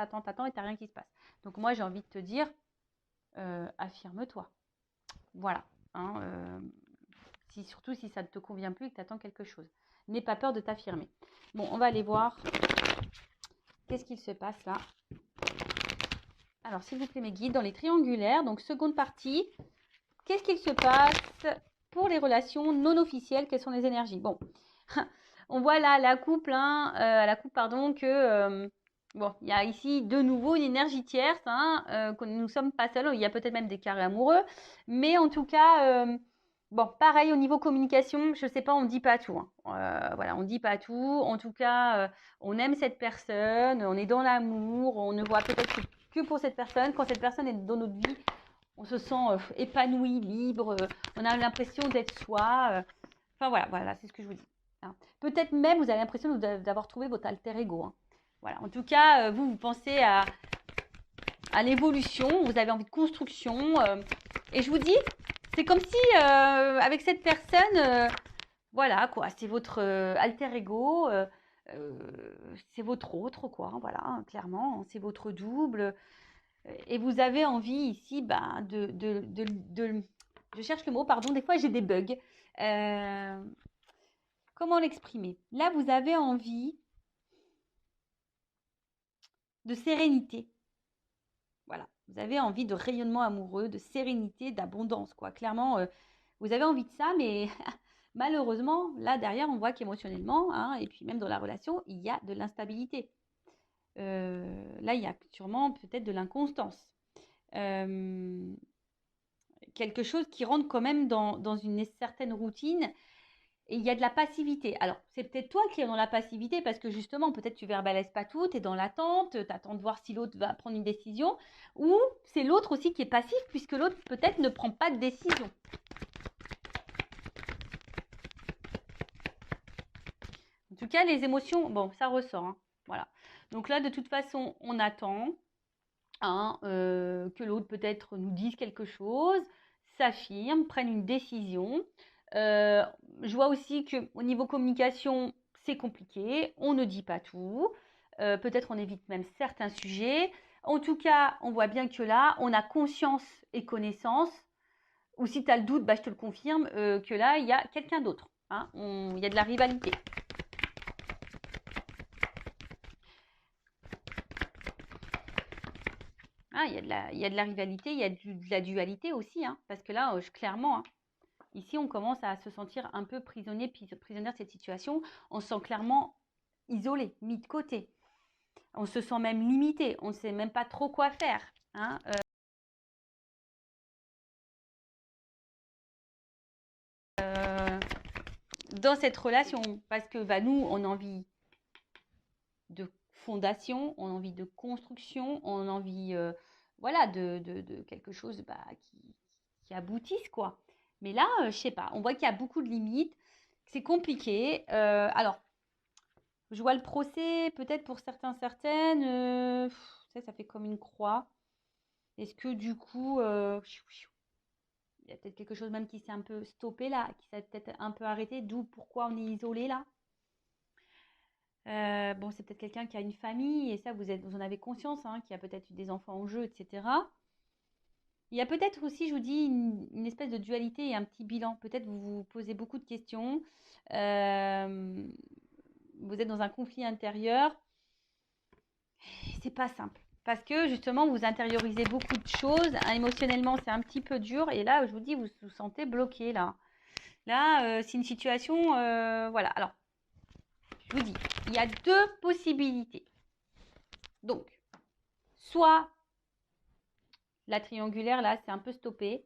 et t'as rien qui se passe. Donc moi, j'ai envie de te dire, affirme-toi. Voilà. Hein, surtout si ça ne te convient plus et que tu attends quelque chose. N'aie pas peur de t'affirmer. Bon, on va aller voir. Qu'est-ce qu'il se passe là? Alors, s'il vous plaît, mes guides, dans les triangulaires, donc seconde partie, qu'est-ce qu'il se passe pour les relations non officielles? Quelles sont les énergies? Bon, on voit là la coupe, pardon, que bon, il y a ici de nouveau une énergie tierce, que nous ne sommes pas seuls. Il y a peut-être même des carrés amoureux, mais en tout cas, bon, pareil au niveau communication, je sais pas, on ne dit pas tout. Voilà, on ne dit pas tout. En tout cas, on aime cette personne, on est dans l'amour, on ne voit peut-être que pour cette personne. Quand cette personne est dans notre vie, on se sent épanoui, libre, on a l'impression d'être soi. Enfin voilà, c'est ce que je vous dis. Hein. Peut-être même vous avez l'impression d'avoir trouvé votre alter ego. Hein. Voilà. En tout cas, vous pensez à l'évolution, vous avez envie de construction. Et je vous dis, c'est comme si avec cette personne, voilà quoi, c'est votre alter ego. C'est votre autre, quoi, voilà, hein, clairement, c'est votre double. Et vous avez envie ici je cherche le mot, pardon, des fois j'ai des bugs. Comment l'exprimer? Là, vous avez envie de sérénité. Voilà, vous avez envie de rayonnement amoureux, de sérénité, d'abondance, quoi. Clairement, vous avez envie de ça, mais malheureusement, là derrière, on voit qu'émotionnellement, et puis même dans la relation, il y a de l'instabilité. Là, il y a sûrement peut-être de l'inconstance. Quelque chose qui rentre quand même dans une certaine routine et il y a de la passivité. Alors, c'est peut-être toi qui es dans la passivité parce que justement, peut-être tu verbalises pas tout, tu es dans l'attente, tu attends de voir si l'autre va prendre une décision ou c'est l'autre aussi qui est passif puisque l'autre peut-être ne prend pas de décision. En tout cas, les émotions, bon, ça ressort. Hein. Voilà. Donc là, de toute façon, on attend que l'autre peut-être nous dise quelque chose, s'affirme, prenne une décision. Je vois aussi qu'au niveau communication, c'est compliqué, on ne dit pas tout, peut-être on évite même certains sujets. En tout cas, on voit bien que là, on a conscience et connaissance, ou si tu as le doute, je te le confirme, que là, il y a quelqu'un d'autre. Il y a de la rivalité. Il y a de la rivalité, il y a de la dualité aussi, parce que là, clairement, ici, on commence à se sentir un peu prisonnière de cette situation. On se sent clairement isolé, mis de côté. On se sent même limité. On ne sait même pas trop quoi faire. Dans cette relation, parce que nous, on a envie de fondation, on a envie de construction, on a envie de quelque chose qui aboutisse, quoi. Mais là, je sais pas, on voit qu'il y a beaucoup de limites, c'est compliqué. Alors, je vois le procès, peut-être pour certaines, ça fait comme une croix. Est-ce que du coup, il y a peut-être quelque chose même qui s'est un peu stoppé là, qui s'est peut-être un peu arrêté, d'où pourquoi on est isolé là. Bon, c'est peut-être quelqu'un qui a une famille et ça, vous en avez conscience, qui a peut-être eu des enfants en jeu, etc. Il y a peut-être aussi, je vous dis, une espèce de dualité et un petit bilan. Peut-être vous vous posez beaucoup de questions. Vous êtes dans un conflit intérieur. C'est pas simple. Parce que justement, vous intériorisez beaucoup de choses. Émotionnellement, c'est un petit peu dur. Et là, je vous dis, vous vous sentez bloqué là. Là, c'est une situation. Voilà. Alors, je vous dis, il y a deux possibilités. Donc, soit la triangulaire, là, c'est un peu stoppé.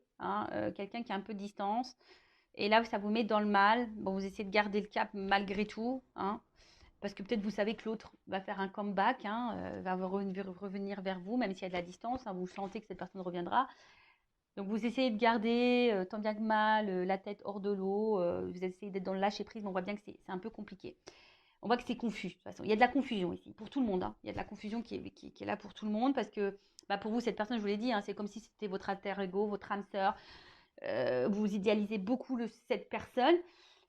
Quelqu'un qui a un peu de distance. Et là, ça vous met dans le mal. Bon, vous essayez de garder le cap malgré tout. Parce que peut-être vous savez que l'autre va faire un comeback, va revenir vers vous, même s'il y a de la distance. Vous sentez que cette personne reviendra. Donc, vous essayez de garder, tant bien que mal, la tête hors de l'eau. Vous essayez d'être dans le lâcher-prise, mais on voit bien que c'est un peu compliqué. On voit que c'est confus. De toute façon, il y a de la confusion ici, pour tout le monde. Il y a de la confusion qui est là pour tout le monde, parce que pour vous, cette personne, je vous l'ai dit, c'est comme si c'était votre alter ego, votre âme sœur. Vous idéalisez beaucoup cette personne.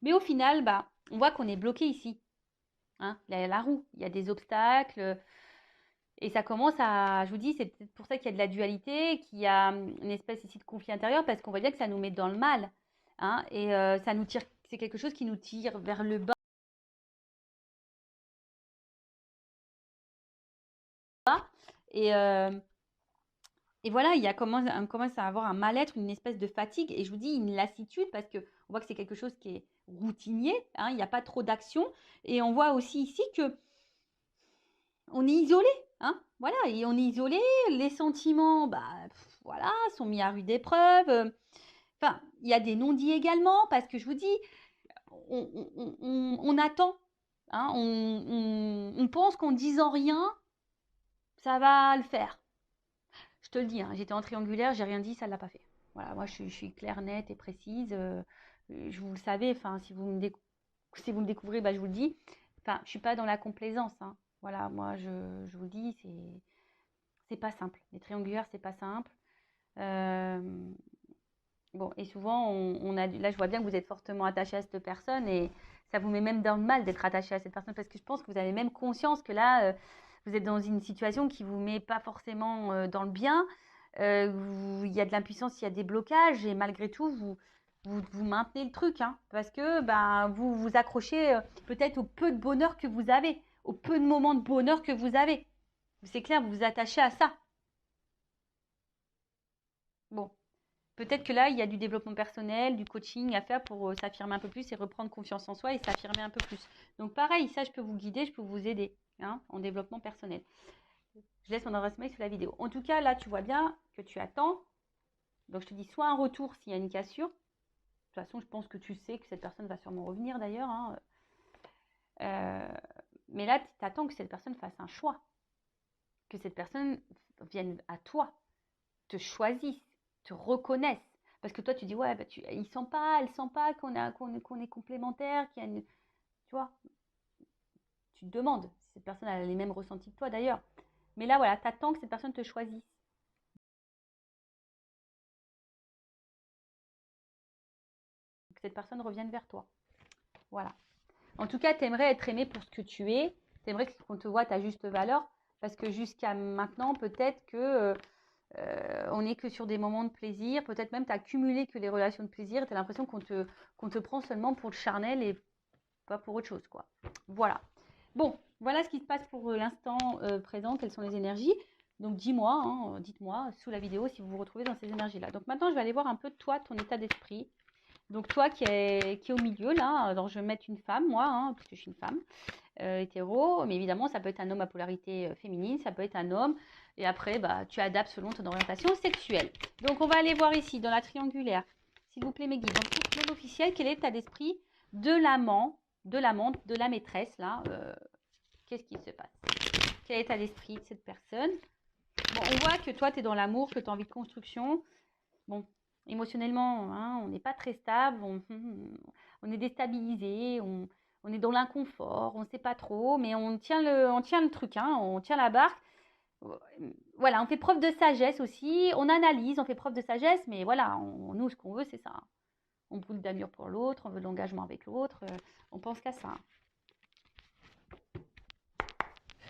Mais au final, on voit qu'on est bloqué ici. Il y a la roue, il y a des obstacles. Et ça commence à, je vous dis, c'est peut-être pour ça qu'il y a de la dualité, qu'il y a une espèce ici de conflit intérieur, parce qu'on voit bien que ça nous met dans le mal. Hein, et ça nous tire, c'est quelque chose qui nous tire vers le bas. Et, et voilà, on commence à avoir un mal-être, une espèce de fatigue, et je vous dis une lassitude, parce qu'on voit que c'est quelque chose qui est routinier, hein, il n'y a pas trop d'action, et on voit aussi ici que on est isolé, hein, voilà, et on est isolé, les sentiments, bah, voilà, sont mis à rude épreuve. Enfin, il y a des non-dits également, parce que je vous dis, on attend, hein, on pense qu'en disant rien, ça va le faire. Je te le dis, hein, j'étais en triangulaire, j'ai rien dit, ça ne l'a pas fait. Voilà, moi je suis claire, nette et précise. Je vous le savez, enfin, si vous me découvrez, bah, je vous le dis. Enfin, je ne suis pas dans la complaisance. Hein. Voilà, moi je vous le dis, c'est pas simple. Les triangulaires, c'est pas simple. Euh, bon, et souvent, là je vois bien que vous êtes fortement attaché à cette personne et ça vous met même dans le mal d'être attaché à cette personne parce que je pense que vous avez même conscience que là, vous êtes dans une situation qui vous met pas forcément dans le bien. Il y a de l'impuissance, il y a des blocages et malgré tout, vous maintenez le truc, hein, parce que ben, vous vous accrochez peut-être au peu de bonheur que vous avez, au peu de moments de bonheur que vous avez. C'est clair, vous vous attachez à ça. Bon, peut-être que là, il y a du développement personnel, du coaching à faire pour s'affirmer un peu plus et reprendre confiance en soi et s'affirmer un peu plus. Donc pareil, ça, je peux vous guider, je peux vous aider hein, en développement personnel. Je laisse mon adresse mail sous la vidéo. En tout cas, là, tu vois bien que tu attends. Donc je te dis soit un retour s'il y a une cassure. De toute façon, je pense que tu sais que cette personne va sûrement revenir d'ailleurs. Hein. Mais là, tu attends que cette personne fasse un choix. Que cette personne vienne à toi, te choisisse, te reconnaisse. Parce que toi, tu dis, ouais, bah, il sent pas, elle sent pas qu'on est complémentaires, qu'il y a une. Tu vois, tu te demandes si cette personne a les mêmes ressentis que toi d'ailleurs. Mais là, voilà, tu attends que cette personne te choisisse. Que cette personne revienne vers toi. Voilà. En tout cas, tu aimerais être aimé pour ce que tu es. Tu aimerais qu'on te voit à ta juste valeur. Parce que jusqu'à maintenant, peut-être que on n'est que sur des moments de plaisir. Peut-être même tu as cumulé que les relations de plaisir. Tu as l'impression qu'on te prend seulement pour le charnel et pas pour autre chose, quoi. Voilà. Bon, voilà ce qui se passe pour l'instant présent. Quelles sont les énergies? Donc dis-moi, hein, dites-moi sous la vidéo si vous vous retrouvez dans ces énergies-là. Donc maintenant, je vais aller voir un peu toi, ton état d'esprit. Donc toi qui est au milieu là, alors je vais mettre une femme, moi, hein, parce que je suis une femme hétéro, mais évidemment ça peut être un homme à polarité féminine, ça peut être un homme, et après bah, tu adaptes selon ton orientation sexuelle. Donc on va aller voir ici dans la triangulaire, s'il vous plaît mes guides, dans le couple officiel, quel est l'état d'esprit de l'amant, de l'amante, de la maîtresse là, qu'est-ce qui se passe? Quel est l'état d'esprit de cette personne? Bon, on voit que toi tu es dans l'amour, que tu as envie de construction, bon, émotionnellement, hein, on n'est pas très stable, on est déstabilisé, on est dans l'inconfort, on ne sait pas trop, mais on tient le truc, hein, on tient la barque. Voilà, on fait preuve de sagesse aussi, on analyse, on fait preuve de sagesse, mais voilà, nous, ce qu'on veut, c'est ça. Hein. On brûle d'amour pour l'autre, on veut de l'engagement avec l'autre, on pense qu'à ça. Hein.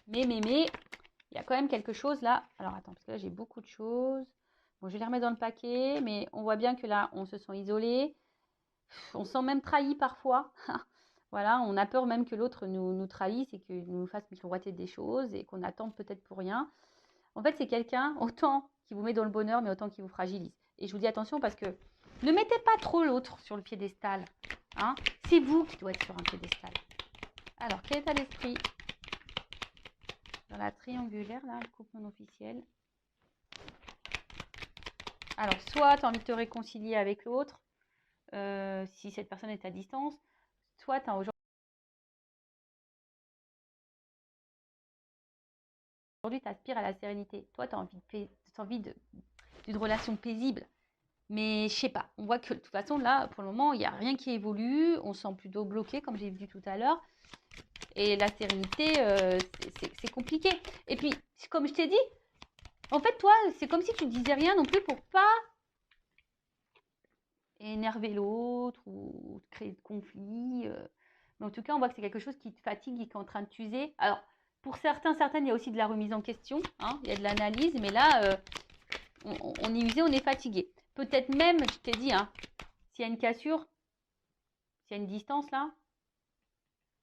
Mais, il y a quand même quelque chose là. Alors attends, parce que là, j'ai beaucoup de choses. Bon, je vais les remettre dans le paquet, mais on voit bien que là, on se sent isolé. On se sent même trahi parfois. Voilà, on a peur même que l'autre nous trahisse et qu'il nous fasse miroiter des choses et qu'on attende peut-être pour rien. En fait, c'est quelqu'un autant qui vous met dans le bonheur, mais autant qui vous fragilise. Et je vous dis attention parce que ne mettez pas trop l'autre sur le piédestal. Hein, c'est vous qui doit être sur un piédestal. Alors, quel état d'esprit dans la triangulaire, là, le couple non officiel? Alors, soit tu as envie de te réconcilier avec l'autre, si cette personne est à distance, soit tu as aujourd'hui, tu aspires à la sérénité. Toi, tu as envie d'une relation paisible. Mais je sais pas, on voit que de toute façon, là, pour le moment, il n'y a rien qui évolue. On se sent plutôt bloqué, comme j'ai vu tout à l'heure. Et la sérénité, c'est compliqué. Et puis, comme je t'ai dit, en fait, toi, c'est comme si tu ne disais rien non plus pour pas énerver l'autre ou créer de conflits. Mais en tout cas, on voit que c'est quelque chose qui te fatigue et qui est en train de t'user. Alors, Pour certains, certaines, il y a aussi de la remise en question, hein, il y a de l'analyse, mais là, on est usé, on est fatigué. Peut-être même, je t'ai dit, hein, s'il y a une cassure, s'il y a une distance là,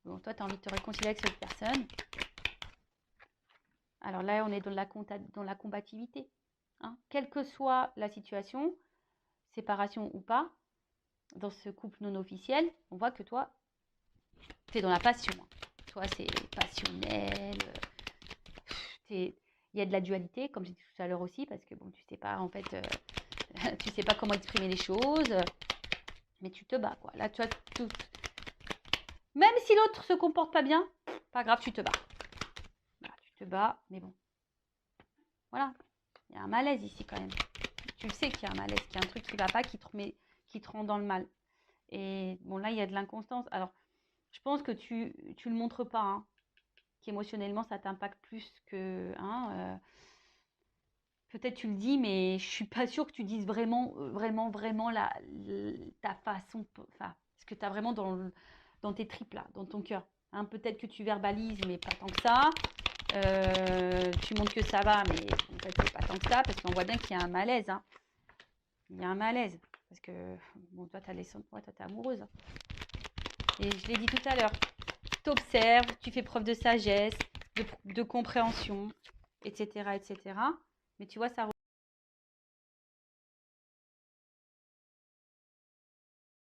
bon, toi, tu as envie de te réconcilier avec cette personne. Alors là, on est dans la combativité. Hein. Quelle que soit la situation, séparation ou pas, dans ce couple non officiel, on voit que toi, tu es dans la passion. Toi, c'est passionnel. Il y a de la dualité, comme j'ai dit tout à l'heure aussi, parce que bon, tu sais pas, en fait, tu sais pas comment exprimer les choses, mais tu te bats, quoi. Là, tu vois, même si l'autre se comporte pas bien, pas grave, tu te bats. Voilà, tu te bats, mais bon. Voilà, il y a un malaise ici quand même. Tu le sais qu'il y a un malaise, qu'il y a un truc qui va pas, qui te rend dans le mal. Et bon, là, il y a de l'inconstance. Alors, je pense que tu le montres pas, hein, qu'émotionnellement, ça t'impacte plus que... Hein, peut-être tu le dis, mais je suis pas sûre que tu dises vraiment ta façon, enfin, ce que tu as vraiment dans tes tripes, là, dans ton cœur. Hein, peut-être que tu verbalises, mais pas tant que ça. Tu montres que ça va, mais en fait, c'est pas tant que ça, parce qu'on voit bien qu'il y a un malaise. Hein. Il y a un malaise. Parce que, bon, toi, toi, t'es amoureuse. Et je l'ai dit tout à l'heure. Tu observes, tu fais preuve de sagesse, de compréhension, etc., etc. Mais tu vois, ça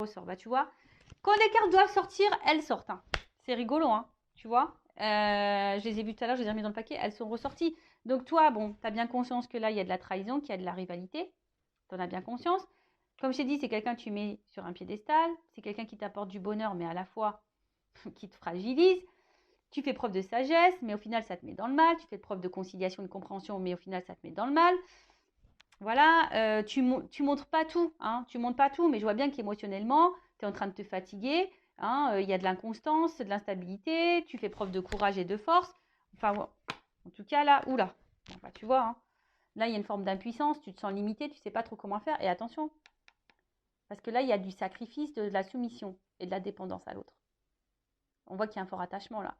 ressort. Bah, tu vois, quand les cartes doivent sortir, elles sortent. Hein. C'est rigolo, hein, tu vois. Je les ai vues tout à l'heure, je les ai remis dans le paquet, elles sont ressorties. Donc toi, bon, tu as bien conscience que là, il y a de la trahison, qu'il y a de la rivalité. Tu en as bien conscience. Comme je t'ai dit, c'est quelqu'un que tu mets sur un piédestal. C'est quelqu'un qui t'apporte du bonheur, mais à la fois qui te fragilise. Tu fais preuve de sagesse, mais au final, ça te met dans le mal. Tu fais preuve de conciliation, de compréhension, mais au final, ça te met dans le mal. Voilà, tu montres pas tout, hein, tu montres pas tout, mais je vois bien qu'émotionnellement, tu es en train de te fatiguer, hein, y a de l'inconstance, de l'instabilité, tu fais preuve de courage et de force. Enfin, bon, en tout cas, là, oula, enfin, tu vois, hein, là, il y a une forme d'impuissance, tu te sens limité, tu sais pas trop comment faire, et attention, parce que là, il y a du sacrifice, de la soumission et de la dépendance à l'autre. On voit qu'il y a un fort attachement là.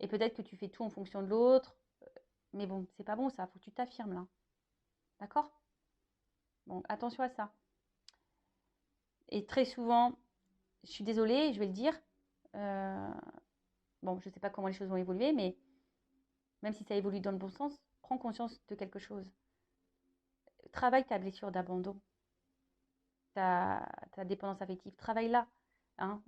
Et peut-être que tu fais tout en fonction de l'autre, mais bon, c'est pas bon ça, faut que tu t'affirmes là. D'accord? Bon, attention à ça. Et très souvent, je suis désolée, je vais le dire, bon, je ne sais pas comment les choses vont évoluer, mais même si ça évolue dans le bon sens, prends conscience de quelque chose. Travaille ta blessure d'abandon, ta dépendance affective, travaille-la. Hein,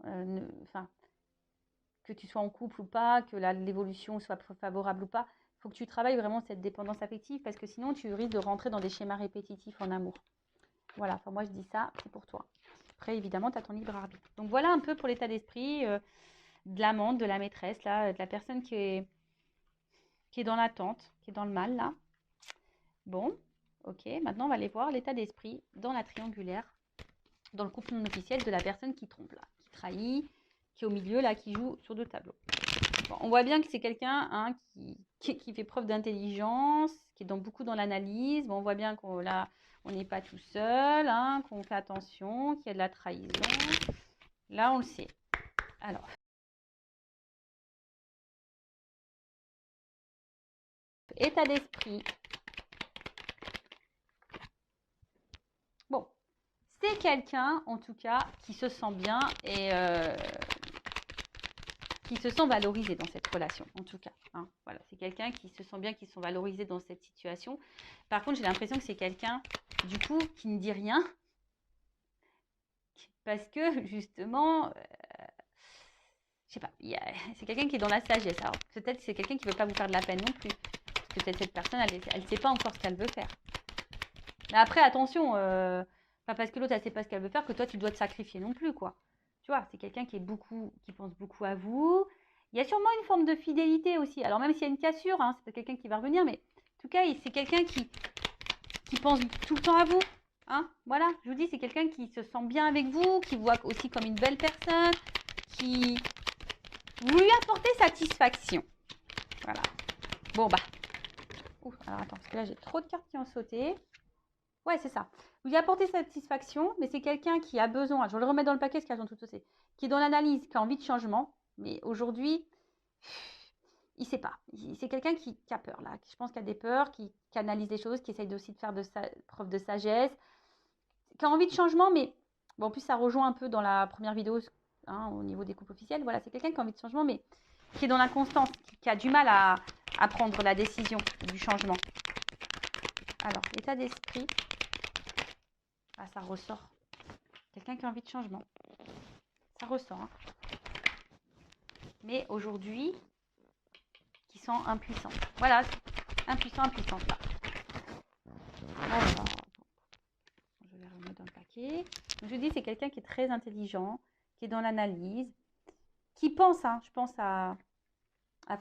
que tu sois en couple ou pas, que l'évolution soit favorable ou pas, il faut que tu travailles vraiment cette dépendance affective parce que sinon tu risques de rentrer dans des schémas répétitifs en amour. Voilà, enfin moi je dis ça, c'est pour toi. Après évidemment tu as ton libre arbitre. Donc voilà un peu pour l'état d'esprit de l'amante, de la maîtresse, là, de la personne qui est dans l'attente, qui est dans le mal là. Bon, ok, maintenant on va aller voir l'état d'esprit dans la triangulaire, dans le couple non officiel de la personne qui trompe là, qui trahit, qui est au milieu là, qui joue sur deux tableaux. Bon, on voit bien que c'est quelqu'un hein, qui fait preuve d'intelligence, qui est beaucoup dans l'analyse. Bon, on voit bien qu'on là, on n'est pas tout seul, hein, qu'on fait attention, qu'il y a de la trahison. Là, on le sait. Alors, état d'esprit. Bon, c'est quelqu'un, en tout cas, qui se sent bien et qui se sent valorisé dans cette relation, en tout cas. Hein. Voilà, c'est quelqu'un qui se sent bien, qui se sent valorisé dans cette situation. Par contre, j'ai l'impression que c'est quelqu'un, du coup, qui ne dit rien. Parce que, justement, je sais pas, c'est quelqu'un qui est dans la sagesse. Alors, peut-être que c'est quelqu'un qui ne veut pas vous faire de la peine non plus. Parce que peut-être cette personne, elle ne sait pas encore ce qu'elle veut faire. Mais après, attention, pas parce que l'autre, elle ne sait pas ce qu'elle veut faire que toi, tu dois te sacrifier non plus, quoi. Tu vois, c'est quelqu'un qui pense beaucoup à vous. Il y a sûrement une forme de fidélité aussi. Alors, même s'il y a une cassure, hein, c'est pas quelqu'un qui va revenir, mais en tout cas, c'est quelqu'un qui pense tout le temps à vous. Hein, voilà, je vous dis, c'est quelqu'un qui se sent bien avec vous, qui vous voit aussi comme une belle personne, qui vous lui apportez satisfaction. Voilà. Bon, bah. Ouh, alors attends, parce que là, j'ai trop de cartes qui ont sauté. Ouais, c'est ça. Vous lui apportez satisfaction, mais c'est quelqu'un qui a besoin, je vais le remettre dans le paquet, parce qu'elles ont tout sauté, qui est dans l'analyse, qui a envie de changement. Mais aujourd'hui, il sait pas. C'est quelqu'un qui a peur, là. Je pense qu'il a des peurs, qui analyse les choses, qui essaye aussi de faire preuve de sagesse, qui a envie de changement, mais bon, en plus, ça rejoint un peu dans la première vidéo, hein, au niveau des couples officiels. Voilà, c'est quelqu'un qui a envie de changement, mais qui est dans l'inconstance, qui a du mal à prendre la décision du changement. Alors, état d'esprit. Ah, ça ressort. Quelqu'un qui a envie de changement. Ça ressort. Hein. Mais aujourd'hui, qui sont impuissants. Voilà, impuissant, impuissante là. Alors, je vais remettre dans le paquet. Donc, je dis, c'est quelqu'un qui est très intelligent, qui est dans l'analyse, qui pense, hein, je pense, à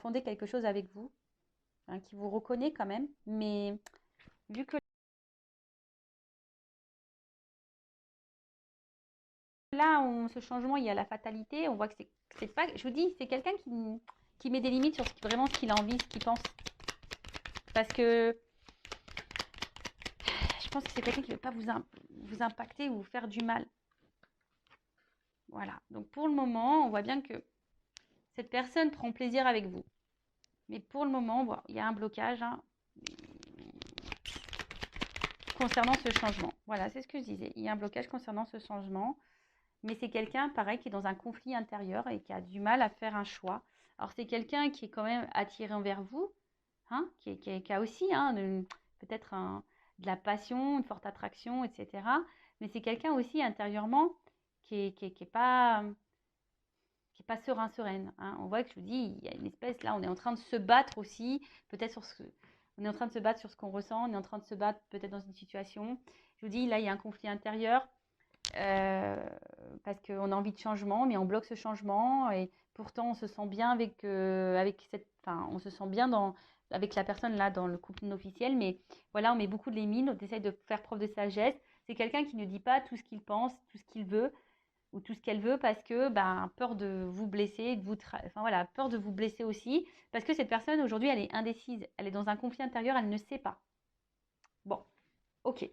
fonder quelque chose avec vous, hein, qui vous reconnaît quand même, mais vu que là, ce changement, il y a la fatalité, on voit que c'est pas, je vous dis, c'est quelqu'un qui met des limites sur vraiment ce qu'il a envie, ce qu'il pense. Parce que je pense que c'est quelqu'un qui ne veut pas vous impacter ou vous faire du mal. Voilà. Donc pour le moment, on voit bien que cette personne prend plaisir avec vous. Mais pour le moment, bon, il y a un blocage hein, concernant ce changement. Voilà, c'est ce que je disais. Il y a un blocage concernant ce changement. Mais c'est quelqu'un, pareil, qui est dans un conflit intérieur et qui a du mal à faire un choix. Alors c'est quelqu'un qui est quand même attiré envers vous, hein, qui a aussi hein, peut-être de la passion, une forte attraction, etc. Mais c'est quelqu'un aussi intérieurement qui est pas serein, sereine. Hein. On voit que je vous dis, il y a une espèce, là, on est en train de se battre aussi, peut-être on est en train de se battre sur ce qu'on ressent, on est en train de se battre peut-être dans une situation. Je vous dis, là, il y a un conflit intérieur parce qu'on a envie de changement, mais on bloque ce changement et pourtant on se sent bien on se sent bien avec la personne là dans le couple non officiel, mais voilà, on met beaucoup de limites, on essaye de faire preuve de sagesse. C'est quelqu'un qui ne dit pas tout ce qu'il pense, tout ce qu'il veut ou tout ce qu'elle veut parce que peur de vous blesser, enfin voilà, peur de vous blesser aussi, parce que cette personne aujourd'hui elle est indécise, elle est dans un conflit intérieur, elle ne sait pas. Bon, ok.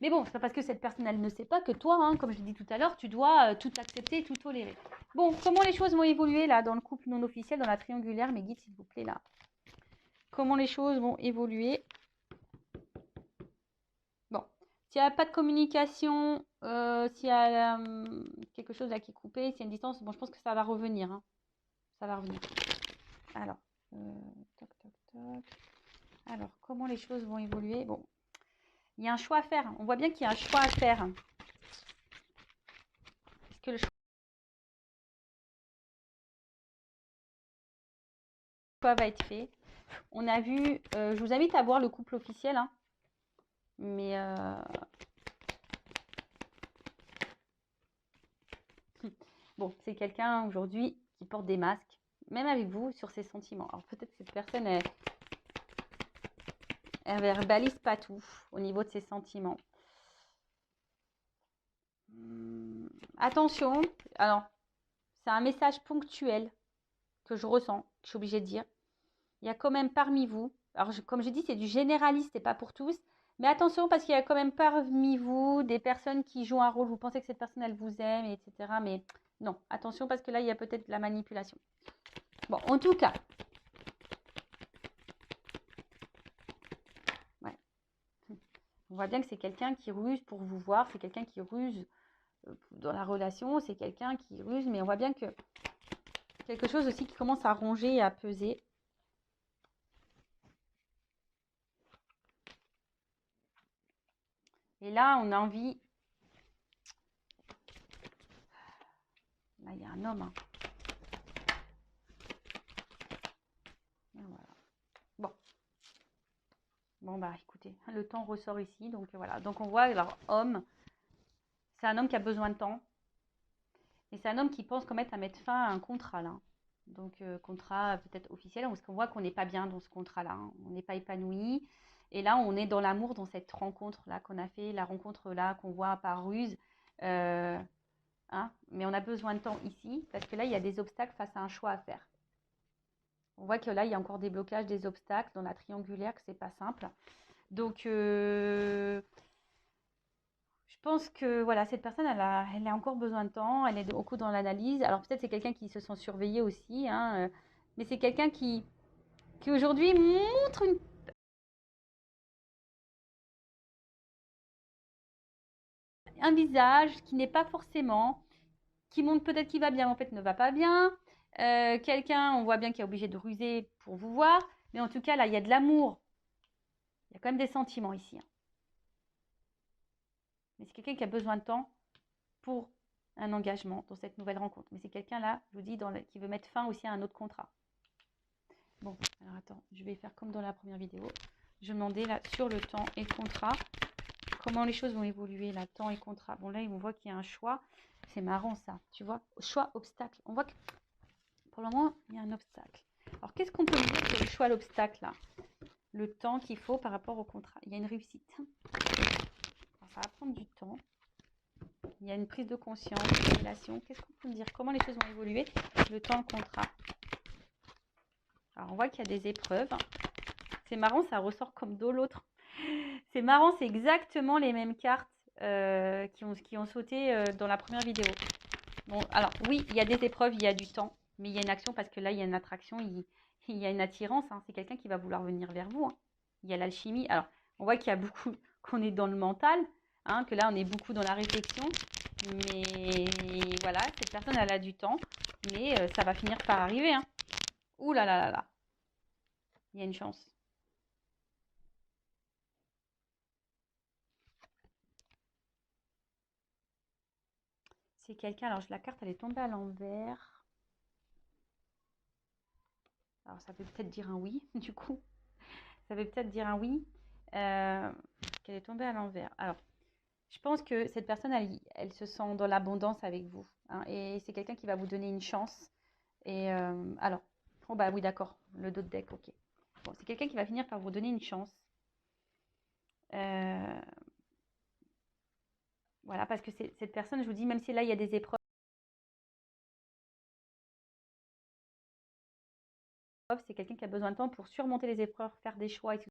Mais bon, c'est pas parce que cette personne elle ne sait pas que toi, hein, comme je l'ai dit tout à l'heure, tu dois tout accepter, tout tolérer. Bon, comment les choses vont évoluer là dans le couple non officiel, dans la triangulaire, mes guides s'il vous plaît là. Comment les choses vont évoluer. Bon, s'il n'y a pas de communication, s'il y a quelque chose là qui est coupé, s'il y a une distance, bon, je pense que ça va revenir. Hein. Ça va revenir. Alors, toc, toc, toc. Alors, comment les choses vont évoluer. Bon, il y a un choix à faire. On voit bien qu'il y a un choix à faire. Est-ce que le choix va être fait? On a vu, je vous invite à voir le couple officiel, hein, mais bon, c'est quelqu'un aujourd'hui qui porte des masques, même avec vous, sur ses sentiments. Alors peut-être que cette personne, elle verbalise pas tout au niveau de ses sentiments. Attention, alors c'est un message ponctuel que je ressens, que je suis obligée de dire. Il y a quand même parmi vous, alors comme je dis, c'est du généraliste et pas pour tous, mais attention parce qu'il y a quand même parmi vous des personnes qui jouent un rôle, vous pensez que cette personne elle vous aime, etc. Mais non, attention parce que là il y a peut-être de la manipulation. Bon, en tout cas, ouais. On voit bien que c'est quelqu'un qui ruse pour vous voir, c'est quelqu'un qui ruse dans la relation, c'est quelqu'un qui ruse, mais on voit bien que quelque chose aussi qui commence à ronger et à peser. Et là, on a envie... Là, il y a un homme. Hein. Voilà. Bon. Bon, bah écoutez, le temps ressort ici. Donc voilà. Donc on voit, alors, homme, c'est un homme qui a besoin de temps. Et c'est un homme qui pense à mettre fin à un contrat, là. Donc, contrat peut-être officiel, parce qu'on voit qu'on n'est pas bien dans ce contrat-là. Hein. On n'est pas épanoui. Et là, on est dans l'amour, dans cette rencontre-là qu'on a fait, la rencontre-là qu'on voit par ruse. Hein, mais on a besoin de temps ici, parce que là, il y a des obstacles face à un choix à faire. On voit que là, il y a encore des blocages, des obstacles dans la triangulaire, que c'est pas simple. Donc, je pense que voilà, cette personne, elle a encore besoin de temps, elle est beaucoup dans l'analyse. Alors peut-être c'est quelqu'un qui se sent surveillé aussi, hein, mais c'est quelqu'un qui aujourd'hui montre un visage qui n'est pas forcément, qui montre peut-être qu'il va bien, mais en fait ne va pas bien. Quelqu'un, on voit bien qu'il est obligé de ruser pour vous voir, mais en tout cas là, il y a de l'amour, il y a quand même des sentiments ici, hein. Mais c'est quelqu'un qui a besoin de temps pour un engagement dans cette nouvelle rencontre. Mais c'est quelqu'un là, je vous dis, qui veut mettre fin aussi à un autre contrat. Bon, alors attends, je vais faire comme dans la première vidéo. Je vais demander là sur le temps et le contrat, comment les choses vont évoluer là, temps et contrat. Bon là, on voit qu'il y a un choix. C'est marrant ça, tu vois. Choix, obstacle. On voit que pour le moment, il y a un obstacle. Alors qu'est-ce qu'on peut dire sur le choix, l'obstacle là? Le temps qu'il faut par rapport au contrat. Il y a une réussite. Alors, ça va prendre du temps. Il y a une prise de conscience, une révélation. Qu'est-ce qu'on peut dire? Comment les choses vont évoluer? Le temps, le contrat. Alors on voit qu'il y a des épreuves. C'est marrant, ça ressort comme d'eau l'autre. C'est marrant, c'est exactement les mêmes cartes qui ont sauté dans la première vidéo. Bon, alors oui, il y a des épreuves, il y a du temps, mais il y a une action parce que là, il y a une attraction, il y a une attirance, hein. C'est quelqu'un qui va vouloir venir vers vous, hein. Il y a l'alchimie. Alors, on voit qu'il y a beaucoup, qu'on est dans le mental, hein, que là, on est beaucoup dans la réflexion. Mais voilà, cette personne, elle a du temps, mais ça va finir par arriver, hein. Ouh là là là là, il y a une chance. C'est quelqu'un, alors la carte, elle est tombée à l'envers. Alors, ça veut peut-être dire un oui, du coup. Ça veut peut-être dire un oui, qu'elle est tombée à l'envers. Alors, je pense que cette personne, elle se sent dans l'abondance avec vous, hein, et c'est quelqu'un qui va vous donner une chance. Et alors, oh bah oui, d'accord, le dos de deck, ok. Bon, c'est quelqu'un qui va finir par vous donner une chance. Voilà, parce que cette personne, je vous dis, même si là, il y a des épreuves, c'est quelqu'un qui a besoin de temps pour surmonter les épreuves, faire des choix, etc.